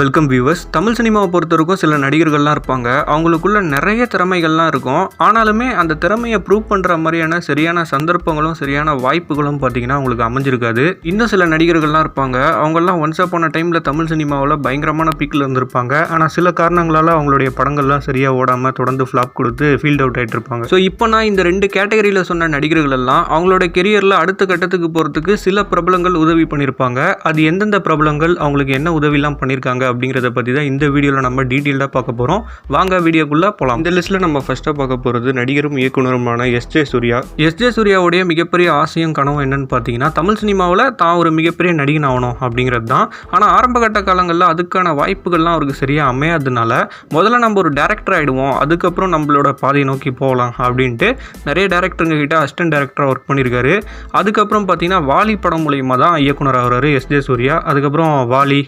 Welcome viewers. Tamil சினிமாவை பொறுத்தவரைக்கும் சில நடிகர்கள்லாம் இருப்பாங்க. அவங்களுக்குள்ள நிறைய திறமைகள்லாம் இருக்கும். ஆனாலுமே அந்த திறமையை ப்ரூவ் பண்ணுற மாதிரியான சரியான சந்தர்ப்பங்களும் சரியான வாய்ப்புகளும் பார்த்தீங்கன்னா அவங்களுக்கு அமைஞ்சிருக்காது. இன்னும் சில நடிகர்கள்லாம் இருப்பாங்க. அவங்கெல்லாம் ஒன்ஸ் அப்பான டைமில் தமிழ் சினிமாவில் பயங்கரமான பீக்கில் இருந்திருப்பாங்க. ஆனால் சில காரணங்களால் அவங்களுடைய படங்கள்லாம் சரியாக ஓடாமல் தொடர்ந்து ஃப்ளாப் கொடுத்து ஃபீல்ட் அவுட் ஆகிட்டு இருப்பாங்க. ஸோ இப்போ நான் இந்த ரெண்டு கேட்டகரியில் சொன்ன நடிகர்கள் எல்லாம் அவங்களோட கெரியரில் அடுத்த கட்டத்துக்கு போகிறதுக்கு சில பிரபலங்கள் உதவி பண்ணியிருப்பாங்க. அது எந்தெந்த பிரபலங்கள் அவங்களுக்கு என்ன உதவிலாம் பண்ணியிருக்காங்க அப்படிங்கிறத பற்றி தான் இந்த வீடியோவில் நம்ம டீட்டெயிலாக பார்க்க போகிறோம். வாங்க வீடியோக்குள்ளே போகலாம். இந்த லிஸ்ட்டில் நம்ம ஃபஸ்ட்டாக பார்க்க போகிறது நடிகரும் இயக்குனருமான எஸ்.ஜே. சூர்யா. எஸ்.ஜே. சூர்யாவுடைய மிகப்பெரிய ஆசையும் கனவும் என்னன்னு பார்த்தீங்கன்னா தமிழ் சினிமாவில் தான் ஒரு மிகப்பெரிய நடிகன் ஆகணும் அப்படிங்கிறது தான். ஆனால் ஆரம்பகட்ட காலங்களில் அதுக்கான வாய்ப்புகள்லாம் அவருக்கு சரியாக அமையாததுனால முதல்ல நம்ம ஒரு டேரக்டர் ஆகிடுவோம், அதுக்கப்புறம் நம்மளோட பாதையை நோக்கி போகலாம் அப்படின்ட்டு நிறைய டேரக்டருங்க கிட்ட அசிஸ்டன்ட் டேரக்டராக ஒர்க் பண்ணியிருக்காரு. அதுக்கப்புறம் பார்த்தீங்கன்னா வாலி படம் மூலியமாக தான் இயக்குனர் ஆகிறாரு எஸ்.ஜே. சூர்யா. அதுக்கப்புறம் வாலி,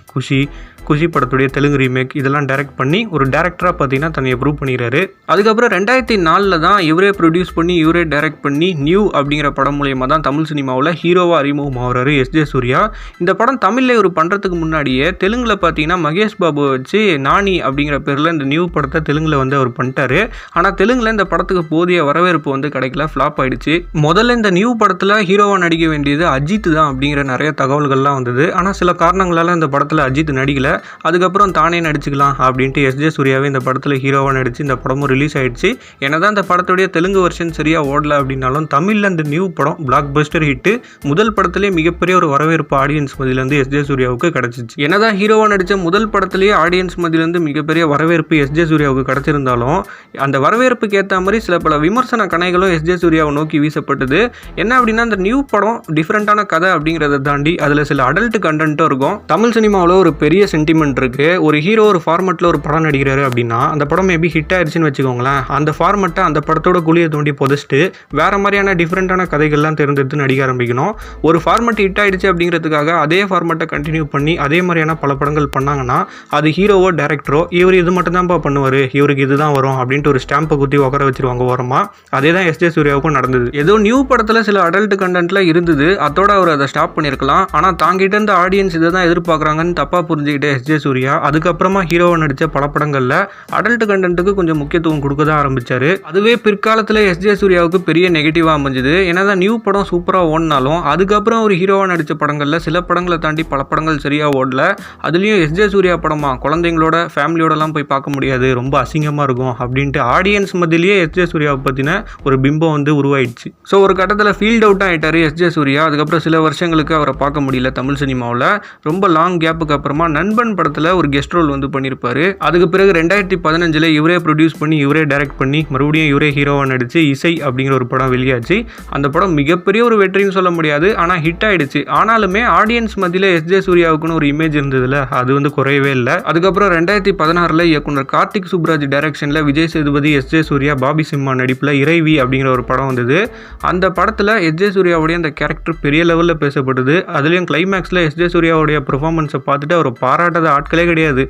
குஷி படத்துடைய தெலுங்கு ரீமேக் இதெல்லாம் டைரக்ட் பண்ணி ஒரு டேரக்டராக பார்த்தீங்கன்னா தன்னை ப்ரூவ் பண்ணிடுறாரு. அதுக்கப்புறம் 2004 தான் இவரே ப்ரொடியூஸ் பண்ணி இவரே டைரக்ட் பண்ணி நியூ அப்படிங்கிற படம் மூலியமாக தான் தமிழ் சினிமாவில் ஹீரோவாக அறிமுகம் ஆகிறாரு எஸ்.ஜே. சூர்யா. இந்த படம் தமிழில் இவர் பண்ணுறதுக்கு முன்னாடியே தெலுங்கில் பார்த்தீங்கன்னா மகேஷ் பாபு வச்சு நானி அப்படிங்கிற பேரில் இந்த நியூ படத்தை தெலுங்கில் வந்து அவர் பண்ணிட்டாரு. ஆனால் தெலுங்கில் இந்த படத்துக்கு போதிய வரவேற்பு வந்து கிடைக்கல, ஃப்ளாப் ஆயிடுச்சு. முதல்ல இந்த நியூ படத்தில் ஹீரோவாக நடிக்க வேண்டியது அஜித் தான் அப்படிங்கிற நிறைய தகவல்கள்லாம் வந்தது. ஆனால் சில காரணங்களால் இந்த படத்தில் அஜித் நடிக்கல. அதுக்கப்புறம் தானே நடிச்சுக்கலாம் அப்படின்ட்டு எஸ்.ஜே. சூர்யாவே இந்த படத்தில் ஹீரோவாக நடிச்சு இந்த படமும் ரிலீஸ் ஆயிடுச்சு. என்னதான் இந்த படத்துடைய தெலுங்கு வெர்ஷன் சரியாக ஓடல அப்படின்னாலும் தமிழில் இந்த நியூ படம் பிளாக் பஸ்டர் ஹிட்டு. முதல் படத்திலேயே மிகப்பெரிய ஒரு வரவேற்பு ஆடியன்ஸ் மத்தியிலேருந்து எஸ்.ஜே. சூர்யாவுக்கு கிடைச்சிச்சு. என்னதான் ஹீரோவாக நடித்த முதல் படத்திலேயே ஆடியன்ஸ் மத்தியிலேருந்து மிகப்பெரிய வரவேற்பு எஸ்.ஜே. சூர்யாவுக்கு கிடைச்சிருந்தாலும் அந்த வரவேற்புக்கு ஏற்ற மாதிரி சில பல விமர்சன கணைகளும் எஸ்.ஜே. சூர்யாவை நோக்கி வீசப்பட்டது. என்ன அப்படின்னா இந்த நியூ படம் டிஃப்ரெண்ட்டான கதை அப்படிங்கிறத தாண்டி அதில் சில அடல்ட் கண்டென்ட்டும் இருக்கும். தமிழ் சினிமாவில் ஒரு பெரிய சென்டிமெண்ட் இருக்கு. ஒரு ஹீரோ ஒரு ஃபார்மெட்டில் ஒரு படம் நடிக்கிறாரு அப்படின்னா அந்த படம் மேபி ஹிட் ஆயிடுச்சுன்னு வச்சுக்கோங்களேன். அந்த ஃபார்மெட்டை அந்த படத்தோட குழியை தோண்டி புதைச்சிட்டு வேற மாதிரியான டிஃப்ரெண்டான கதைகள்லாம் தேர்ந்தெடுத்து நடிக்க ஆரம்பிக்கணும். ஒரு ஃபார்மெட் ஹிட் ஆயிடுச்சு அப்படிங்கிறதுக்காக அதே ஃபார்மெட்டை கண்டினியூ பண்ணி அதே மாதிரியான பல படங்கள் பண்ணாங்கன்னா அது ஹீரோவோ டேரக்டரோ இவர் இது மட்டும் தான்ப்பா பண்ணுவார், இவருக்கு இதுதான் வரும் அப்படின்ட்டு ஒரு ஸ்டாம்பை குத்தி உட்கார வச்சிருவாங்க ஓரமா. அதே தான் எஸ்.ஜே. சூர்யாவுக்கும் நடந்தது. ஏதோ நியூ படத்தில் சில அடல்ட் கண்டென்ட்ல இருந்தது, அதோட அவர் அதை ஸ்டாப் பண்ணியிருக்கலாம். ஆனால் தாங்கிட்ட இருந்த ஆடியன்ஸ் இதை தான் எதிர்பார்க்குறாங்கன்னு தப்பா புரிஞ்சுக்கிட்டு எஸ்.ஜே. சூர்யா அதுக்கப்புறமா ஹீரோவை நடித்த பல படங்களில் அடல்ட் கண்டென்ட்டுக்கு கொஞ்சம் முக்கியத்துவம் கொடுக்க தான் ஆரம்பிச்சாரு. அதுவே பிற்காலத்தில் எஸ்.ஜே. சூர்யாவுக்கு பெரிய நெகட்டிவாக அமைஞ்சுது. ஏன்னா நியூ படம் சூப்பராக ஓடினாலும் அதுக்கப்புறம் ஒரு ஹீரோவாக நடித்த படங்களில் சில படங்களை தாண்டி பல படங்கள் சரியாக ஓடல. அதுலேயும் எஸ்.ஜே. சூர்யா படமா குழந்தைங்களோட ஃபேமிலியோடலாம் போய் பார்க்க முடியாது, ரொம்ப அசிங்கமாக இருக்கும் அப்படின்ட்டு ஆடியன்ஸ் மத்தியிலேயே எஸ்.ஜே. சூர்யாவை பற்றின ஒரு பிம்பம் வந்து உருவாயிடுச்சு. ஸோ ஒரு கட்டத்தில் ஃபீல்ட் அவுட் ஆகிட்டார் எஸ்.ஜே. சூர்யா. அதுக்கப்புறம் சில வருஷங்களுக்கு அவரை பார்க்க முடியல தமிழ் சினிமாவில். ரொம்ப லாங் கேப்புக்கு அப்புறமா நண்பன் படத்தில் ஒரு கெஸ்ட் ரோல் வந்து பண்ணியிருப்பாரு. அதுக்கு பிறகு 2015 இவரே ப்ரொடியூஸ் பண்ணி இவரே டைரக்ட் பண்ணி மறுபடியும் இவரே ஹீரோவாக நடிச்சு இசை அப்படிங்கிற ஒரு படம் வெளியாச்சு. அந்த படம் மிகப்பெரிய ஒரு வெற்றின்னு சொல்ல முடியாது, ஆனால் ஹிட் ஆயிடுச்சு. ஆனாலுமே ஆடியன்ஸ் மத்தியில் எஸ்.ஜே. சூர்யாவுக்குன்னு ஒரு இமேஜ் இருந்ததுல, அது வந்து குறையவே இல்லை. அதுக்கப்புறம் 2016 இயக்குனர் கார்த்திக் சுப்ராஜ் டைரக்ஷனில் விஜய் சேதுபதி, எஸ்.ஜே. சூர்யா, பாபி சிம்மா நடிப்பில் இறைவி அப்படிங்கிற ஒரு படம் வந்தது. அந்த படத்தில் எஸ்.ஜே. சூர்யாவுடைய அந்த கேரக்டர் பெரிய லெவலில் பேசப்பட்டது. அதுலேயும் கிளைமேக்ஸில் எஸ்.ஜே. சூர்யாவுடைய பெர்ஃபார்மன்ஸை பார்த்துட்டு அவர் பாராட்டாத ஆட்களே கிடையாது.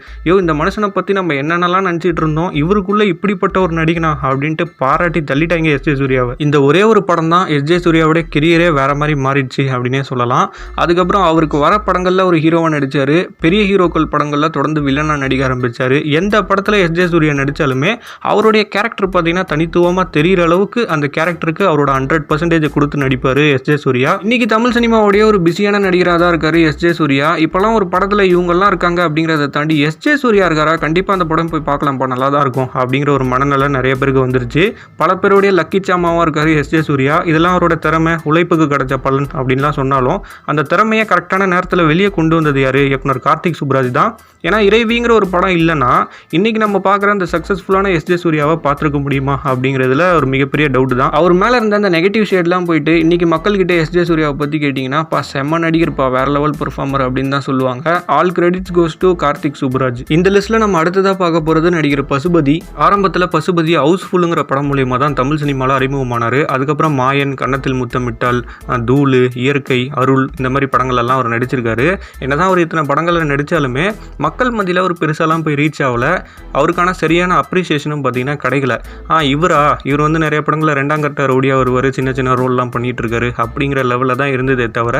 இந்த மனுஷனை பற்றி நம்ம என்னென்னலாம் நினச்சிட்டு இருந்தோம், இவருக்குள்ள இப்படிப்பட்ட ஒரு நடிகனா அப்படின்ட்டு பாராட்டி தள்ளிட்டாங்க எஸ்.ஜே. சூர்யாவை. இந்த ஒரே ஒரு படம் தான் எஸ்.ஜே. சூர்யாவுடைய கெரியரே வேற மாதிரி மாறிடுச்சு அப்படின்னே சொல்லலாம். அதுக்கப்புறம் அவருக்கு வர படங்களில் ஒரு ஹீரோவாக நடித்தார். பெரிய ஹீரோக்கள் படங்களில் தொடர்ந்து வில்லனாக நடிக்க ஆரம்பித்தார். எந்த படத்தில் எஸ்.ஜே. சூர்யா நடித்தாலுமே அவருடைய கேரக்டர் பார்த்தீங்கன்னா தனித்துவமாக தெரிகிற அளவுக்கு அந்த கேரக்டருக்கு அவரோட 100% கொடுத்து நடிப்பார் எஸ்.ஜே. சூர்யா. இன்னைக்கு தமிழ் சினிமாவுடைய ஒரு பிஸியான நடிகராக தான் இருக்காரு எஸ்.ஜே. சூர்யா. இப்போலாம் ஒரு படத்தில் இவங்கெல்லாம் இருக்காங்க அப்படிங்கிறத தாண்டி எஸ்.ஜே. சூர்யா இருக்காரா, கண்டிப்பாக அந்த படம் போய் பார்க்கலாம்ப்பா, நல்லா தான் இருக்கும் அப்படிங்கிற ஒரு மனநிலை நிறைய பேருக்கு வந்துருச்சு. பல பேருடைய லக்கி சாமாவாக இருக்காரு எஸ்.ஜே. சூர்யா. இதெல்லாம் அவரோட திறமை, உழைப்புக்கு கிடைச்ச பலன் அப்படின்லாம் சொன்னாலும் அந்த திறமையை கரெக்டான நேரத்தில் வெளியே கொண்டு வந்தது யார்? இயக்குனர் கார்த்திக் சுப்ராஜ் தான். ஏன்னா இறைவிங்கிற ஒரு படம் இல்லைன்னா இன்னைக்கு நம்ம பார்க்குற அந்த சக்ஸஸ்ஃபுல்லான எஸ்.ஜே. சூர்யாவை பார்த்துருக்க முடியுமா அப்படிங்கிறதுல ஒரு மிகப்பெரிய டவுட் தான். அவர் மேலே இருந்த அந்த நெகட்டிவ் ஷேட்லாம் போயிட்டு இன்னைக்கு மக்கள்கிட்ட எஸ்.ஜே. சூர்யாவை பற்றி கேட்டிங்கன்னா செம்ம நடிகர்ப்பா, வேற லெவல் பெர்ஃபார்மர் அப்படின்னு தான் சொல்லுவாங்க. All credits goes to Karthik Subraj. இந்த லிஸ்ட்டில் நம்ம அடுத்ததாக பார்க்க போகிறது நடிகர் பசுபதி. ஆரம்பத்தில் பசுபதி ஹவுஸ்ஃபுல்லுங்கிற படம் மூலியமாக தான் தமிழ் சினிமாவில் அறிமுகமானார். அதுக்கப்புறம் மாயன், கன்னத்தில் முத்தமிட்டால், தூளு, இயற்கை, அருள் இந்த மாதிரி படங்கள் எல்லாம் அவர் நடிச்சிருக்காரு. என்னதான் அவர் இத்தனை படங்களில் நடித்தாலுமே மக்கள் மத்தியில் அவர் பெருசாலாம் போய் ரீச் ஆகலை. அவருக்கான சரியான அப்ரிசியேஷனும் பார்த்தீங்கன்னா கிடைக்கல. இவர் வந்து நிறைய படங்களில் 2ஆம் கட்ட ரவுடியாக வருவார், சின்ன சின்ன ரோல்லாம் பண்ணிட்டு இருக்காரு அப்படிங்கிற லெவலில் தான் இருந்ததே தவிர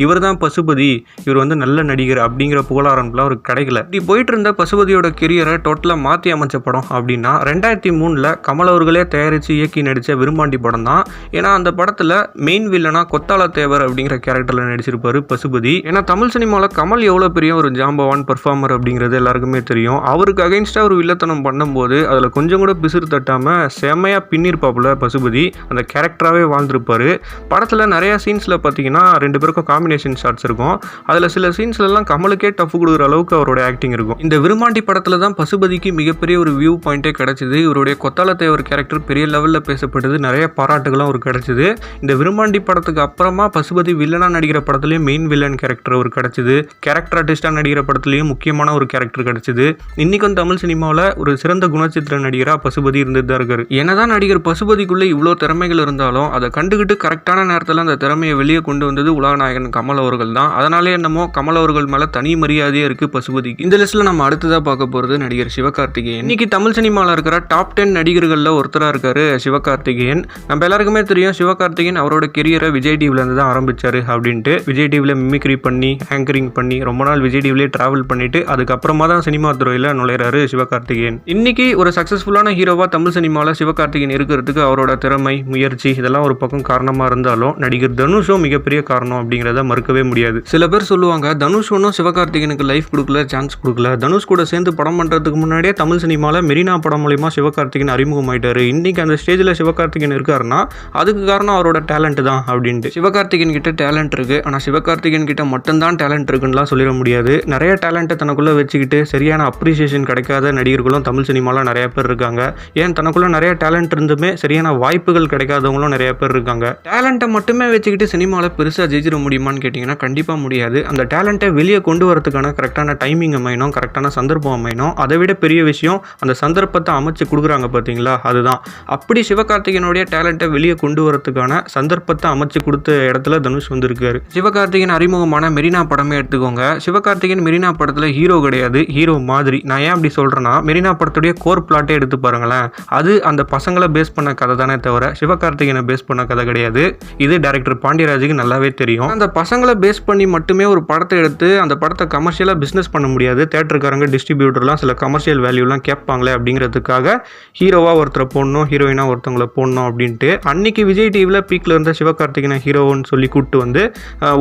இவர் தான் பசுபதி, இவர் வந்து நல்ல நடிகர் அப்படிங்கிற புகழாரம்லாம் அப்படிங்கிறதுலாம் அவருக்கு கிடைக்கல. இப்படி போயிட்டு இருந்த பசுபதியோட கெரியரை டோட்டலாக மாற்றி அமைச்ச படம் அப்படின்னா 2003 கமல் அவர்களே தயாரித்து இயக்கி நடித்த விரும்பாண்டி படம் தான். ஏன்னா அந்த படத்தில் மெயின் வில்லனா கொத்தால தேவர் அப்படிங்கிற கேரக்டரில் நடிச்சிருப்பாரு பசுபதி. ஏன்னா தமிழ் சினிமாவில் கமல் எவ்வளோ பெரிய ஒரு ஜாம்பவான் பர்ஃபார்மர் அப்படிங்கிறது எல்லாருக்குமே தெரியும். அவருக்கு அகைன்ஸ்டாக ஒரு வில்லத்தனம் பண்ணும்போது அதில் கொஞ்சம் கூட பிசுறு தட்டாமல் செம்மையாக பின்னிருப்பாப்புல பசுபதி. அந்த கேரக்டராகவே வாழ்ந்திருப்பாரு. படத்தில் நிறையா சீன்ஸில் பார்த்தீங்கன்னா 2 பேருக்கும் காம்பினேஷன் ஷாட்ஸ் இருக்கும். அதில் சில சீன்ஸ்லாம் கமலுக்கே டஃப் கொடுக்குற அளவுக்கு அவரோட ஆக்டிங் இருக்கும். இந்த விரும்பாண்டி படத்தில் தான் பசுபதிக்கு மிகப்பெரிய ஒரு வியூ பாயிண்டே கிடைச்சிது. இவருடைய கொத்தால தேவர் கேரக்டர் பெரிய லெவலில் பேசப்பட்டது. நிறைய பாராட்டுகளும் அவருக்கு கிடைச்சிது. இந்த விரும்பாண்டி படத்துக்கு அப்புறமா பசுபதி வில்லனா நடிக்கிற படத்துலேயும் மெயின் வில்லன் கேரக்டர் அவருக்கு கிடைச்சிது. கேரக்டர் ஆர்டிஸ்டாக நடிக்கிற படத்துலேயும் முக்கியமான ஒரு கேரக்டர் கிடைச்சிது. இன்னைக்கும் தமிழ் சினிமாவில் ஒரு சிறந்த குணச்சித்திர நடிகராக பசுபதி இருந்துட்டு தான் இருக்காரு. என்னதான் நடிகர் பசுபதிக்குள்ளே இவ்வளோ திறமைகள் இருந்தாலும் அதை கண்டுகிட்டு கரெக்டான நேரத்தில் அந்த திறமையை வெளியே கொண்டு வந்தது உலகநாயகன் கமல் அவர்கள் தான். அதனாலே என்னமோ கமல் அவர்கள் மேலே தனி மரியாதையே இருக்குது பசுபதிக்கு. இந்த லிஸ்ட்டில் நம்ம அடுத்ததாக பார்க்க போகிறது நடிகர் சிவகார்த்திகேயன். இன்னைக்கு தமிழ் சினிமாவில் இருக்கிற டாப் 10 நடிகர்களில் ஒருத்தராக இருக்காரு சிவகார்த்திகேயன். நம்ம எல்லாருக்குமே தெரியும் சிவகார்த்திகேயன் அவரோட கெரியரை விஜய் டிவிலேருந்து தான் ஆரம்பிச்சாரு அப்படின்ட்டு. விஜய் டிவியில் மிமிக்ரி பண்ணி ஆங்கரிங் பண்ணி ரொம்ப நாள் விஜய் டிவிலே டிராவல் பண்ணிட்டு அதுக்கப்புறமா தான் சினிமா துறையில் நுழையிறாரு சிவகார்த்திகேயன். இன்னைக்கு ஒரு சக்ஸஸ்ஃபுல்லான ஹீரோவாக தமிழ் சினிமாவில் சிவகார்த்திகேயன் இருக்கிறதுக்கு அவரோட திறமை முயற்சி இதெல்லாம் ஒரு பக்கம் காரணமாக இருந்தாலும் நடிகர் தனுஷும் மிகப்பெரிய காரணம் அப்படிங்கிறத மறுக்கவே முடியாது. சில பேர் சொல்லுவாங்க தனுஷ் ஒன்றும் சிவகார்த்திகேயனுக்கு லைஃப் கொடுக்கல, சான்ஸ் கொடுக்கல. தனுஷ் கூட சேர்ந்து படம் பண்ணுறதுக்கு முன்னாடியே தமிழ் சினிமாவில் மெரினா படம் மூலிமா சிவகார்த்திகேயன் அறிமுகமாயிட்டாரு. இன்னைக்கு அந்த ஸ்டேஜில் சிவகார்த்திகேயன் இருக்காருன்னா அதுக்கு காரணம் அவரோட டேலண்ட் தான் அப்படின்ட்டு. சிவகார்த்திகேயன் கிட்ட டேலண்ட் இருக்கு, ஆனால் சிவகார்த்திகேயன் கிட்ட மட்டும்தான் டேலண்ட் இருக்குன்னுலாம் சொல்லிட முடியாது. நிறைய டேலண்ட்டை தனக்குள்ளே வச்சுக்கிட்டு சரியான அப்ரிசியேஷன் கிடைக்காத நடிகர்களும் தமிழ் சினிமாவில் நிறைய பேர் இருக்காங்க. ஏன் தனக்குள்ள நிறைய டேலண்ட் இருந்துமே சரியான வாய்ப்புகள் கிடைக்காதவங்களும் நிறைய பேர் இருக்காங்க. டேலண்ட்டை மட்டுமே வச்சுக்கிட்டு சினிமாவில் பெருசாக ஜெயிச்சிட முடியுமான்னு கேட்டிங்கன்னா கண்டிப்பாக முடியாது. அந்த டேலண்ட்டை வெளியே கொண்டு வரதுக்கான கரெக்டான டைமிங் அமையணும், கரெக்டான சந்தர்ப்பம் அமையணும். அதை விட பெரிய விஷயம் அந்த சந்தர்ப்பத்தை அமைச்சு கொடுக்குறாங்க பார்த்தீங்களா, அதுதான். அப்படி சிவகார்த்திகேயனுடைய டேலண்ட்டை வெளியே கொண்டு வரதுக்கான சந்தர்ப்பத்தை அமைச்சு கொடுத்த இடத்துல தனுஷ் வந்திருக்காரு. சிவகார்த்திகேயன் அறிமுகமான மெரினா படமே எடுத்துக்கோங்க. சிவகார்த்திகேயன் மெரினா படத்தில் ஹீரோ கிடையாது, ஹீரோ மாதிரி. நான் ஏன் அப்படி சொல்கிறேன்னா மெரினா படத்துடைய கோர் பிளாட்டே எடுத்து பாருங்களேன். அது அந்த பசங்களை பேஸ் பண்ண கதை தானே தவிர சிவகார்த்திகேயனை பேஸ் பண்ண கதை கிடையாது. இது டைரக்டர் பாண்டியராஜுக்கு நல்லாவே தெரியும். அந்த பசங்களை பேஸ் பண்ணி மட்டுமே ஒரு படத்தை எடுத்து அந்த படத்தை கமர்ஷியலாக பிஸ்னஸ் பண்ண முடியாது. தேட்டருக்காரங்க டிஸ்ட்ரிபியூட்டர்லாம் சில கமர்ஷியல் வேல்யூலாம் கேட்பாங்களே அப்படிங்கிறதுக்காக ஹீரோவாக ஒருத்தரை போடணும், ஹீரோயினாக ஒருத்தவங்களை போடணும் அப்படின்ட்டு அன்னைக்கு விஜய் டிவியில் பீக்கில் இருந்த சிவகார்த்திகேயனை ஹீரோன்னு சொல்லி கூப்பிட்டு வந்து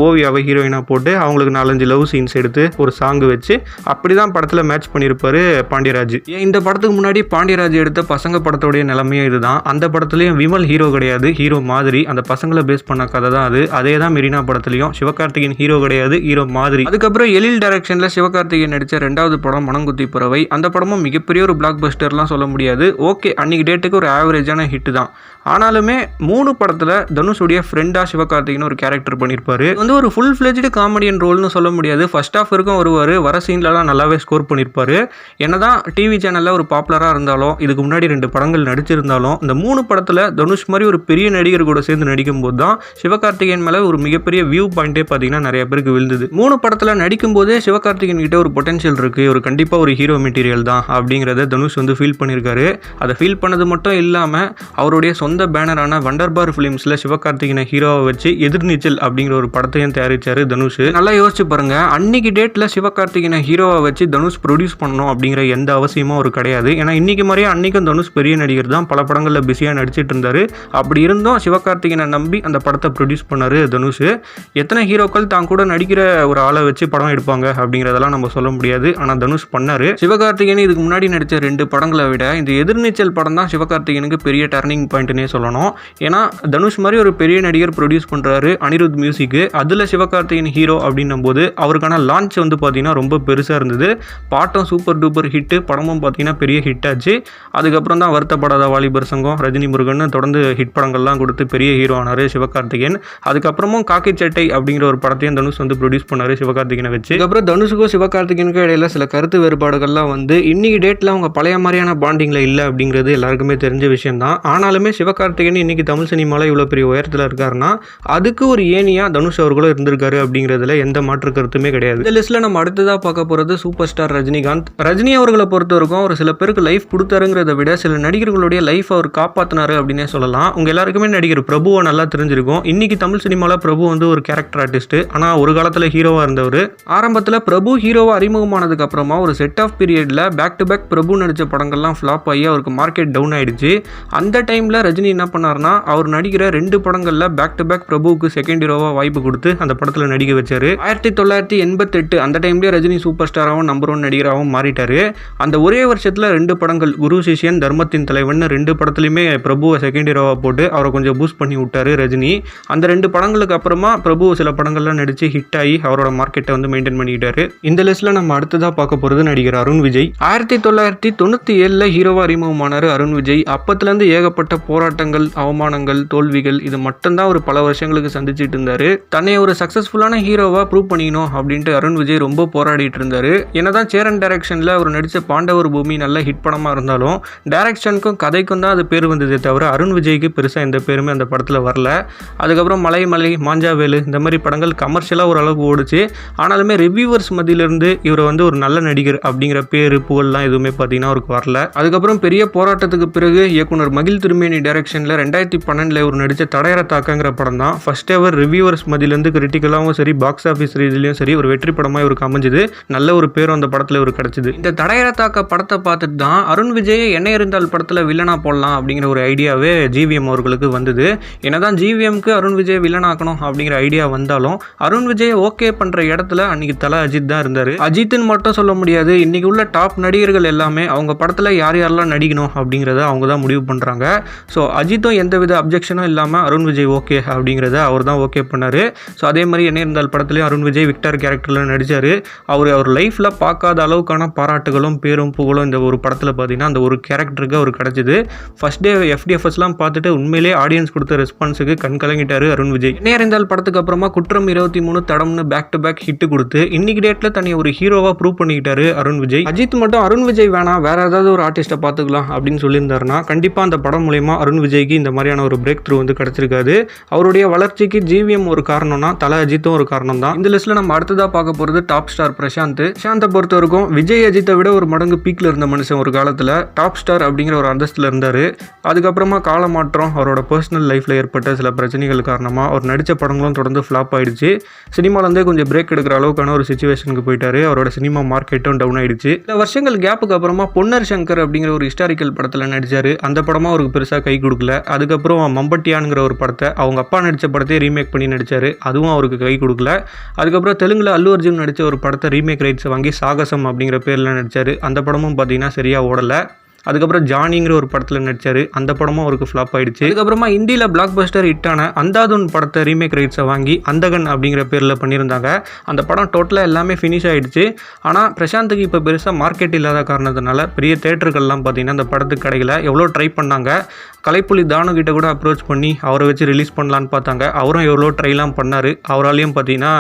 ஓவியாவை ஹீரோயினாக போட்டு அவங்களுக்கு 4-5 லவ் சீன்ஸ் எடுத்து ஒரு சாங்கு வச்சு அப்படி தான் படத்தில் மேட்ச் பண்ணியிருப்பாரு பாண்டியராஜ். இந்த படத்துக்கு முன்னாடி பாண்டியராஜ் எடுத்த பசங்க படத்தோடைய நிலைமையே இதுதான். அந்த படத்துலையும் விமல் ஹீரோ கிடையாது, ஹீரோ மாதிரி. அந்த பசங்களை பேஸ் பண்ண கதை தான் அது. அதே தான் மெரினா படத்துலையும் சிவகார்த்திகேயன் ஹீரோ கிடையாது, ஹீரோ மாதிரி. அதுக்கப்புறம் எழில் டைரக்ஷனில் சிவகார்த்திகேயன் நடித்த 2வது படம் மனங்குத்தி பறவை. அந்த படமும் மிகப்பெரிய ஒரு பிளாக் பஸ்டர்லாம் சொல்ல முடியாது. ஓகே, அன்னைக்கு டேட்டுக்கு ஒரு ஆவரேஜான ஹிட் தான். ஆனாலுமே 3 படத்தில் தனுஷுடைய ஃப்ரெண்டாக சிவகார்த்திகேயன் ஒரு கேரக்டர் பண்ணியிருப்பாரு. வந்து ஒரு ஃபுல் ஃப்ளெஜ்டு காமெடியன் ரோல்னு சொல்ல முடியாது. ஃபர்ஸ்ட் ஹாஃப் வரைக்கும் வருவார், வர சீன்லலாம் நல்லாவே ஸ்கோர் பண்ணியிருப்பாரு. என்னதான் டிவி சேனலில் ஒரு பாப்புலராக இருந்தாலும் இதுக்கு முன்னாடி 2 படங்கள் நடிச்சிருந்தாலும் இந்த 3 படத்தில் தனுஷ் மாதிரி ஒரு பெரிய நடிகர் கூட சேர்ந்து நடிக்கும்போது தான் சிவகார்த்திகேயன் மேலே ஒரு மிகப்பெரிய வியூ பாயிண்டே பார்த்தீங்கன்னா நிறைய பேருக்கு விழுந்தது. 3 படத்தில் நடிக்கும்போதே சிவகார்த்திகேயன் கிட்ட ஒரு பொட்டன்ஷியல் இருக்குது, ஒரு கண்டிப்பாக ஒரு ஹீரோ மெட்டீரியல் தான் அப்படிங்கிறத தனுஷ் வந்து ஃபீல் பண்ணியிருக்காரு. அதை ஃபீல் பண்ணது மட்டும் இல்லாமல் அவருடைய சொந்த பேனரான வண்டர்பார் ஃபிலிம்ஸில் சிவகார்த்திகேயனை ஹீரோவை வச்சு எதிர்நீச்சல் அப்படிங்கிற ஒரு படத்தையும் தயாரிச்சாரு தனுஷ். நல்லா யோசிச்சு பாருங்க, அன்னைக்கு டேட்டில் சிவகார்த்திகேயனை ஹீரோவை வச்சு தனுஷ் ப்ரொடியூஸ் பண்ணணும் அப்படிங்கிற எந்த அவசியமும் ஒரு கிடையாது. ஏன்னா இன்னைக்கு மாதிரியே அன்னைக்கும் தனுஷ் பெரிய நடிகர் தான், பல படங்களில் பிஸியாக நடிச்சிட்டு இருந்தாரு. அப்படி இருந்தும் சிவகார்த்திகேயனை நம்பி அந்த படத்தை ப்ரொடியூஸ் பண்ணாரு தனுஷ். எத்தனை ஹீரோக்கள் தான் கூட நடிக்கிற ஒரு ஆளை வச்சு படம் எடுப்பாங்க அப்படிங்கிறதெல்லாம் நம்ம சொல்ல முடியாது. ஆனால் தனுஷ் பண்ணாரு. சிவகார்த்திகேயன் இதுக்கு முன்னாடி நடித்த 2 படங்களை விட இந்த எதிர்நீச்சல் படம் தான் சிவகார்த்திகேயனுக்கு பெரிய டர்னிங் பாயிண்ட்னே சொல்லணும். ஏன்னா தனுஷ் மாதிரி ஒரு பெரிய நடிகர் ப்ரொடியூஸ் பண்ணுறாரு, அனிருத் மியூசிக்கு. அதில் சிவகார்த்திகேயன் ஹீரோ அப்படின்னும் போது அவருக்கான லான்ச் வந்து பார்த்தீங்கன்னா ரொம்ப பெருசாக இருந்தது. பாட்டும் சூப்பர் டூப்பர் ஹிட்டு, படமும் பார்த்தீங்கன்னா பெரிய ஹிட் ஆச்சு. அதுக்கப்புறம் தான் வருத்தப்படாத வாலிபர் சங்கம், ரஜினி முருகன் தொடர்ந்து ஹிட் படங்கள்லாம் கொடுத்து பெரிய ஹீரோ ஆனார் சிவகார்த்திகேயன். அதுக்கப்புறமும் காக்கி சட்டை அப்படிங்கிற ஒரு படத்தையும் தனுஷ் வந்து ப்ரொடியூஸ் பண்ணார் சிவகார்த்திகேயனை வச்சு. அதுக்கப்புறம் தனுஷுக்கும் சிவகார்த்திகேயனுக்கும் இடையில சில கருத்து வேறுபாடுகள்லாம் வந்து இன்னைக்கு டேட்டில் அவங்க பழைய மாதிரியான பாண்டிங்கில் இல்லை அப்படிங்கிறது எல்லாருக்குமே தெரிஞ்ச விஷயம் தான். ஆனாலுமே சிவகார்த்திகேயன் இன்னைக்கு தமிழ் சினிமாவில் இவ்வளோ பெரிய உயரத்தில் இருக்காருன்னா அதுக்கு ஒரு ஏனியா தனுஷ் அவர்களும் இருந்திருக்காரு அப்படிங்கிறதுல எந்த மாற்று கருத்துமே கிடையாது. இந்த லிஸ்ட்டில் நம்ம அடுத்ததாக பார்க்க போகிறது சூப்பர் ஸ்டார் ரஜினிகாந்த். ரஜினி அவர்களை பொறுத்த வரைக்கும் ஒரு சில பேருக்கு லைஃப் கொடுத்தாருங்கிறத விட சில நடிகர்களுடைய லைஃப் அவர் காப்பாற்றினாரு அப்படின்னே சொல்லலாம். உங்கள் எல்லாருக்குமே நடிகர் பிரபுவை நல்லா தெரிஞ்சிருக்கும். இன்னைக்கு தமிழ் சினிமாவில் பிரபு வந்து ஒரு கேரக்டர் ஆர்டிஸ்ட். ஆனால் ஒரு காலத்தில் ஹீரோவாக இருந்தவர். ஆரம்பத்தில் பிரபு பிரபு ஹீரோவா அறிமுகமானதுக்கு அப்புறமா ஒரு செட் ஆஃப் பீரியட்ல பேக் டு பேக் பிரபு நடிச்ச படங்கள்லாம் ஃப்ளாப் ஆகி அவருக்கு மார்க்கெட் டவுன் ஆயிடுச்சு. அந்த டைம்ல ரஜினி என்ன பண்ணாருன்னா அவர் நடிக்கிற 2 படங்கள்ல பேக் டு பேக் பிரபுவுக்கு செகண்ட் ஹீரோவா வாய்ப்பு கொடுத்து அந்த படத்துல நடிக்க வச்சாரு. 1988 அந்த டைம்லயே ரஜினி சூப்பர் ஸ்டாராகவும் நம்பர் 1 நடிகராகவும் மாறிட்டாரு. அந்த ஒரே வருஷத்துல 2 படங்கள் குரு சிஷ்யன் தர்மத்தின் தலைவன் 2 படத்துலையுமே பிரபுவை செகண்ட் ஹீரோவா போட்டு அவரை கொஞ்சம் பூஸ்ட் பண்ணி விட்டாரு ரஜினி. அந்த 2 படங்களுக்கு அப்புறமா பிரபு சில படங்கள்லாம் நடிச்சு ஹிட் ஆகி அவரோட மார்க்கெட்டை வந்து மெயின்டைன் பண்ணிக்கிட்டாரு. இந்த லிஸ்ட்ல நம்ம அடுத்ததா பார்க்க போறது நடிகர் அருண் விஜய். 1997 ஹீரோவா அறிமுகமானாரு அருண் விஜய். அப்பத்திலிருந்து ஏகப்பட்ட போராட்டங்கள், அவமானங்கள், தோல்விகள் இது மட்டும்தான் ஒரு பல வருஷங்களுக்கு சந்திச்சுட்டு இருந்தாரு. தன்னை ஒரு சக்சஸ்ஃபுல்லான ஹீரோவா ப்ரூவ் பண்ணிக்கணும் அப்படின்ட்டு அருண் விஜய் ரொம்ப போராடிட்டு இருந்தாரு. என்னதான் சேரன் டைரக்ஷன்ல அவர் நடிச்ச பாண்டவர் பூமி நல்ல ஹிட் படமா இருந்தாலும் டைரக்ஷனுக்கும் கதைக்கும் தான் அது பேர் வந்ததே தவிர அருண் விஜய்க்கு பெருசாக எந்த பேருமே அந்த படத்தில் வரல. அதுக்கப்புறம் மலை மாஞ்சாவேலு இந்த மாதிரி படங்கள் கமர்ஷியலாக ஓரளவுக்கு ஓடிச்சு. ஆனாலுமே ரிவ்யூவர்ஸ் மத்தியிலிருந்து இவர் வந்து ஒரு நல்ல நடிகர் அப்படிங்கிற பேர் புகழ்லாம் எதுவுமே பார்த்தீங்கன்னா அவருக்கு வரல. அதுக்கப்புறம் பெரிய போராட்டத்துக்கு பிறகு இயக்குனர் மகிழ் திருமேனி டைரக்ஷனில் 2012 இவர் நடித்த தடையற தாக்கங்கிற படம் தான் ஃபர்ஸ்ட் எவர் ரிவ்யூவர்ஸ் மத்தியிலிருந்து கிரிட்டிக்கலாகவும் சரி பாக்ஸ் ஆஃபீஸ் ரீதியிலையும் சரி ஒரு வெற்றி படமாக இவருக்கு அமைஞ்சது. நல்ல ஒரு பேரும் அந்த படத்தில் இவருக்கு கிடைச்சிது. இந்த தடையற தாக்க படத்தை பார்த்துட்டு தான் அருண் விஜய் என்ன இருந்தால் படத்தில் வில்லனா போடலாம் அப்படிங்கிற ஒரு ஐடியாவே ஜிவிஎம் அவர்களுக்கு வந்தது. என்னதான் ஜிவிஎம்க்கு அருண் விஜய் வில்லனாக்கணும் அப்படிங்கிற ஐடியா வந்தாலும் அருண் விஜய் ஓகே பண்ற இடத்துல அன்னைக்கு தல அஜித் தான் இருந்தாரு. அஜித்னு மட்டும் சொல்ல முடியாது, இன்னைக்கு உள்ள டாப் நடிகர்கள் எல்லாமே அவங்க படத்துல யார் யாரெல்லாம் நடிக்கணும் அப்படிங்கிறத அவங்க தான் முடிவு பண்றாங்க. ஸோ அஜித்தும் எந்தவித அப்ஜெக்ஷனும் இல்லாமல் அருண் விஜய் ஓகே அப்படிங்கிறத அவர் தான் ஓகே பண்ணாரு. ஸோ அதே மாதிரி என்ன இருந்தால் படத்துலையும் அருண் விஜய் விக்டர் கேரக்டர்ல நடிச்சாரு. அவர் லைஃப்ல பார்க்காத அளவுக்கான பாராட்டுகளும் பேரும் புகழும் இந்த ஒரு படத்தில் பார்த்தீங்கன்னா அந்த ஒரு கேரக்டருக்கு அவர் கிடைச்சிது. ஃபர்ஸ்ட் டே FDFSலாம் பார்த்துட்டு உண்மையிலே ஆடியன்ஸ் கொடுத்த ரெஸ்பான்ஸுக்கு கண் கலங்கிட்டாரு அருண் விஜய். என்ன அறிந்தால் படத்துக்கு அப்புறமா குற்றம் 23 தடம்னு பேக் டு பேக் ஹிட் கொடுத்து இன்னைக்கு டேட்ல தன்னை ஒரு ஹீரோவா ப்ரூவ் பண்ணிக்கிட்டாரு அருண் விஜய். அஜித் மட்டும் அருண் விஜய் வேணாம் வேற ஏதாவது ஒரு ஆர்டிஸ்ட்டை பார்த்துக்கலாம் அப்படின்னு சொல்லியிருந்தாருன்னா கண்டிப்பா அந்த படம் மூலமா அருண் விஜய்க்கு இந்த மாதிரியான ஒரு பிரேக் த்ரூ வந்து கிடைச்சிருக்காது. அவருடைய வளர்ச்சிக்கு ஜிவிஎம் ஒரு காரணம்னா தல அஜித்தும் ஒரு காரணம் தான். இந்த லிஸ்ட்ல நம்ம அடுத்ததா பார்க்க போறது டாப் ஸ்டார் பிரசாந்த். பிரசாந்தை பொறுத்த வரைக்கும் விஜய் அஜித்தை விட ஒரு மடங்கு பீக்ல இருந்த மனுஷன் ஒரு காலத்துல டாப் ஸ்டார் அப்படிங்கிற ஒரு அந்தஸ்துல இருந்தாரு. அதுக்கப்புறமா காலமாற்றம் அவரோட பர்சனல் லைஃப்ல ஏற்பட்ட சில பிரச்சனைகள் காரணமா அவர் நடிச்ச படங்களும் தொடர்ந்து ஃபிளாப் ஆயிடுச்சு. சினிமாலேருந்தே கொஞ்சம் பிரேக் எடுக்கிற அளவுக்கான ஒரு சிச்சுவேஷனுக்கு போயிட்டாரு. அவரோட சினிமா மார்க்கெட்டும் டவுன் ஆயிடுச்சு. சில வருஷங்கள் கேப்புக்கு அப்புறமா பொன்னர் சங்கர் அப்படிங்கிற ஒரு ஹிஸ்டாரிக்கல் படத்துல நடிச்சாரு. அந்த படமா அவருக்கு பெருசா கை கொடுக்கல. அதுக்கப்புறம் மம்பட்டியான்ங்கிற ஒரு படத்தை அவங்க அப்பா நடிச்ச படத்தையே ரீமேக் பண்ணி நடிச்சாரு. அதுவும் அவருக்கு கை கொடுக்கல. அதுக்கப்புறம் தெலுங்குல அல்லு அர்ஜுன் நடிச்ச ஒரு படத்தை ரீமேக் ரைட்ஸ் வாங்கி சாகசம் அப்படிங்கிற பேர்ல நடிச்சாரு. அந்த படமும் பார்த்தீங்கன்னா சரியா ஓடல. அதுக்கப்புறம் ஜானிங்கிற ஒரு படத்தில் நடிச்சாரு. அந்த படமும் அவருக்கு ஃப்ளாப் ஆயிடுச்சு. அதுக்கப்புறமா இந்தியில் பிளாக் பஸ்டர் ஹிட்டான அந்தாதுன் படத்தை ரீமேக் ரைட்ஸை வாங்கி அந்தகன் அப்படிங்கிற பேரில் பண்ணியிருந்தாங்க. அந்த படம் டோட்டலாக எல்லாமே ஃபினிஷ் ஆகிடுச்சு. ஆனால் பிரசாந்துக்கு இப்போ பெருசாக மார்க்கெட் இல்லாத காரணத்தினால பெரிய தேட்டர்கள்லாம் பார்த்தீங்கன்னா அந்த படத்துக்கு கிடைக்கல. எவ்வளோ ட்ரை பண்ணாங்க. கலைப்புலி தானு கிட்ட கூட அப்ரோச் பண்ணி அவரை வச்சு ரிலீஸ் பண்ணலான்னு பார்த்தாங்க. அவரும் எவ்வளோ ட்ரைலாம் பண்ணார். அவராலையும் பார்த்தீங்கன்னா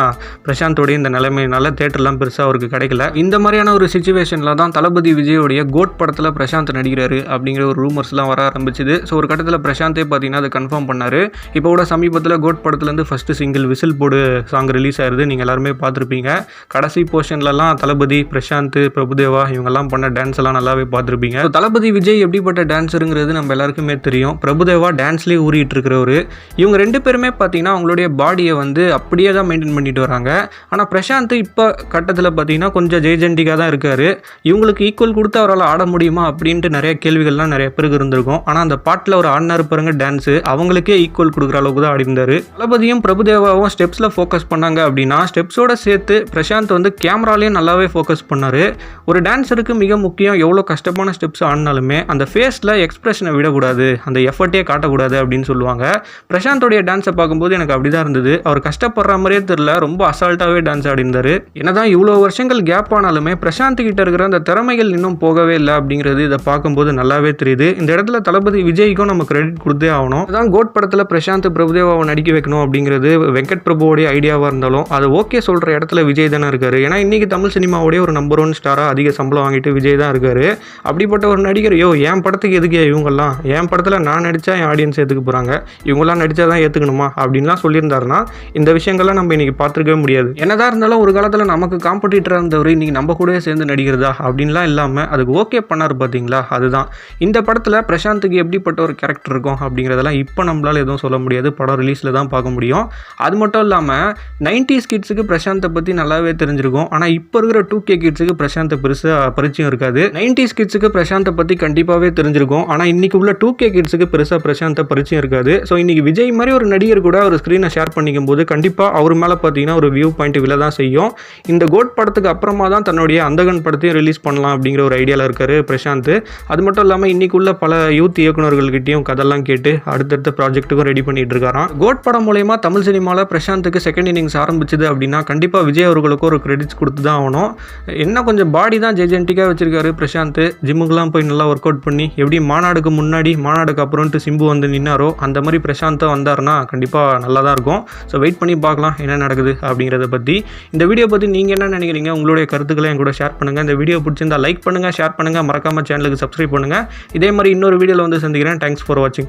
பிரசாந்தோடைய இந்த நிலைமையினால தேட்டர்லாம் பெருசாக அவருக்கு கிடைக்கல. இந்த மாதிரியான ஒரு சிச்சுவேஷனில் தான் தளபதி விஜயோடைய கோட் படத்தில் பிரசாந்த் நடிக்கிறாரு அப்படிங்கிற ஒரு ரூமர்ஸ்லாம் வர ஆரம்பிச்சுது. ஸோ ஒரு கட்டத்தில் பிரசாந்தே பார்த்தீங்கன்னா அதை கன்ஃபார்ம் பண்ணார். இப்போ கூட சமீபத்தில் கோட் படத்துலேருந்து ஃபஸ்ட்டு சிங்கிள் விசில் போடு சாங் ரிலீஸ் ஆயிருது. நீங்கள் எல்லாருமே பார்த்துருப்பீங்க. கடைசி போர்ஷன்லலாம் தளபதி, பிரசாந்த், பிரபுதேவா இவங்கெல்லாம் பண்ண டான்ஸ் எல்லாம் நல்லாவே பார்த்துருப்பீங்க. தளபதி விஜய் எப்படிப்பட்ட டான்ஸருங்கிறது நம்ம எல்லாருக்குமே தெரியும். பிரபுதேவா டான்ஸ்லேயே ஊறிட்டு இருக்கிறவரு. இவங்க 2 பேருமே பார்த்தீங்கன்னா அவங்களுடைய பாடியை வந்து அப்படியே தான் மெயின்டைன் பண்ணிட்டு வராங்க. ஆனால் பிரசாந்த் இப்போ கட்டத்தில் பார்த்தீங்கன்னா கொஞ்சம் ஜெய்ஜெண்டிக்காக தான் இருக்காரு. இவங்களுக்கு ஈக்குவல் கொடுத்து அவரால் ஆட முடியுமா அப்படின்னு நிறைய கேள்விகள்லாம் நிறைய பேருக்கு இருந்திருக்கும். ஆனால் அந்த பாட்டில் ஒரு ஆடினாரு பாருங்க டான்ஸு, அவங்களுக்கே ஈக்குவல் கொடுக்குற அளவுக்கு தான் ஆடிந்தாரு. தளபதியும் பிரபுதேவாவும் ஸ்டெப்ஸில் ஃபோக்கஸ் பண்ணாங்க அப்படின்னா ஸ்டெப்ஸோட சேர்த்து பிரசாந்த் வந்து கேமராலேயும் நல்லாவே ஃபோக்கஸ் பண்ணார். ஒரு டான்ஸருக்கு மிக முக்கியம் எவ்வளோ கஷ்டமான ஸ்டெப்ஸ் ஆடினாலுமே அந்த ஃபேஸில் எக்ஸ்பிரஷனை விடக்கூடாது, அந்த எஃபர்ட்டே காட்டக்கூடாது அப்படின்னு சொல்லுவாங்க. பிரசாந்தோடைய டான்ஸை பார்க்கும்போது எனக்கு அப்படி தான் இருந்தது. அவர் கஷ்டப்படுற மாதிரியே தெரியல, ரொம்ப அசால்ட்டாகவே டான்ஸ் ஆடிந்தார். என்னதான் இவ்வளோ வருஷங்கள் கேப் ஆனாலுமே பிரசாந்த் கிட்ட இருக்கிற அந்த திறமைகள் இன்னும் போகவே இல்லை அப்படிங்கிறது இதை பார்க்கும்போது நல்லாவே தெரியுது. இந்த இடத்துல தளபதி விஜய்க்கும் நம்ம கிரெடிட் கொடுத்தே ஆகணும். அதான் கோட் படத்தில் பிரசாந்த் பிரபுதேவாவை நடிக்க வைக்கணும் அப்படிங்கிறது வெங்கட் பிரபுவோடைய ஐடியாவாக இருந்தாலும் அது ஓகே சொல்கிற இடத்துல விஜய் தானே இருக்காரு. ஏன்னா இன்னைக்கு தமிழ் சினிமாவோடைய ஒரு நம்பர் 1 ஸ்டாராக அதிக சம்பளம் வாங்கிட்டு விஜய் தான் இருக்காரு. அப்படிப்பட்ட ஒரு நடிகர் என் படத்துக்கு எதுக்கு இவங்கெல்லாம், என் படத்தில் நான் நடித்தா என் ஆடியன்ஸ் ஏற்றுக்க போகிறாங்க, இவங்கெல்லாம் நடித்தா தான் ஏற்றுக்கணுமா அப்படின்லாம் சொல்லியிருந்தாருன்னா இந்த விஷயங்கள்லாம் நம்ம இன்னைக்கு பார்த்துருக்கவே முடியாது. என்னதான் இருந்தாலும் ஒரு காலத்தில் நமக்கு காம்படிட்டராக இருந்தவர் இன்னைக்கு நம்ம கூடவே சேர்ந்து நடிக்கிறதா அப்படின்லாம் இல்லாமல் அதுக்கு ஓகே பண்ணார் பார்த்தீங்களா. இல்லையா, அதுதான். இந்த படத்தில் பிரசாந்துக்கு எப்படிப்பட்ட ஒரு கேரக்டர் இருக்கும் அப்படிங்கிறதெல்லாம் இப்போ நம்மளால் எதுவும் சொல்ல முடியாது, படம் ரிலீஸில் தான் பார்க்க முடியும். அது மட்டும் இல்லாமல் 90s கிட்ஸுக்கு பிரசாந்தை பற்றி நல்லாவே தெரிஞ்சிருக்கும். ஆனால் இப்போ இருக்கிற 2K கிட்ஸுக்கு பிரசாந்தை பெருசாக பரிச்சயம் இருக்காது. 90s கிட்ஸுக்கு பிரசாந்தை பற்றி கண்டிப்பாகவே தெரிஞ்சிருக்கும். ஆனால் இன்றைக்கி உள்ள 2K கிட்ஸுக்கு பெருசாக பிரசாந்தை பரிச்சயம் இருக்காது. ஸோ இன்றைக்கி விஜய் மாதிரி ஒரு நடிகர் கூட ஒரு ஸ்க்ரீனை ஷேர் பண்ணிக்கும் போது கண்டிப்பாக அவர் மேலே பார்த்தீங்கன்னா ஒரு வியூ பாயிண்ட் விழ தான் செய்யும். இந்த கோட் படத்துக்கு அப்புறமா தான் தன்னுடைய அந்தகன் படத்தையும் ரிலீஸ் பண்ணலாம் அப்படிங்கிற ஒரு ஐடியாவில் இருக்காரு பிரசாந்த். அது மட்டும் இல்லாமல் இன்னைக்கு உள்ள பல யூத் இயக்குநர்கள்கிட்டையும் கதெல்லாம் கேட்டு அடுத்தடுத்த ப்ராஜெக்ட்டுக்கும் ரெடி பண்ணிட்டு இருக்காராம். கோட் படம் மூலயமா தமிழ் சினிமாவில் பிரசாந்துக்கு செகண்ட் இன்னிங்ஸ் ஆரம்பிச்சது அப்படின்னா கண்டிப்பாக விஜய் அவர்களுக்கும் ஒரு கிரெடிட்ஸ் கொடுத்து தான் ஆகணும். என்ன கொஞ்சம் பாடி தான் ஜெஜென்டிக்காக வச்சிருக்காரு பிரசாந்த். ஜிம்முக்கெல்லாம் போய் நல்லா ஒர்க் அவுட் பண்ணி எப்படி மாநாடுக்கு முன்னாடி மாநாடுக்கு அப்புறம்ட்டு சிம்பு வந்து நின்னாரோ அந்த மாதிரி பிரசாந்தாக வந்தாருன்னா கண்டிப்பாக நல்லா தான் இருக்கும். ஸோ வெயிட் பண்ணி பார்க்கலாம் என்ன நடக்குது அப்படிங்கிறத பற்றி. இந்த வீடியோ பற்றி நீங்கள் என்ன நினைக்கிறீங்க, உங்களுடைய கருத்துக்களை என் கூட ஷேர் பண்ணுங்கள். இந்த வீடியோ பிடிச்சிருந்தா லைக் பண்ணுங்கள், ஷேர் பண்ணுங்கள், மறக்காமல் சேனலுக்கு சப்ஸ்கிரைப் பண்ணுங்கள். இதே மாதிரி இன்னொரு வீடியோவில் வந்து சந்திக்கிறேன். தேங்க்ஸ் ஃபார் வாட்சிங்.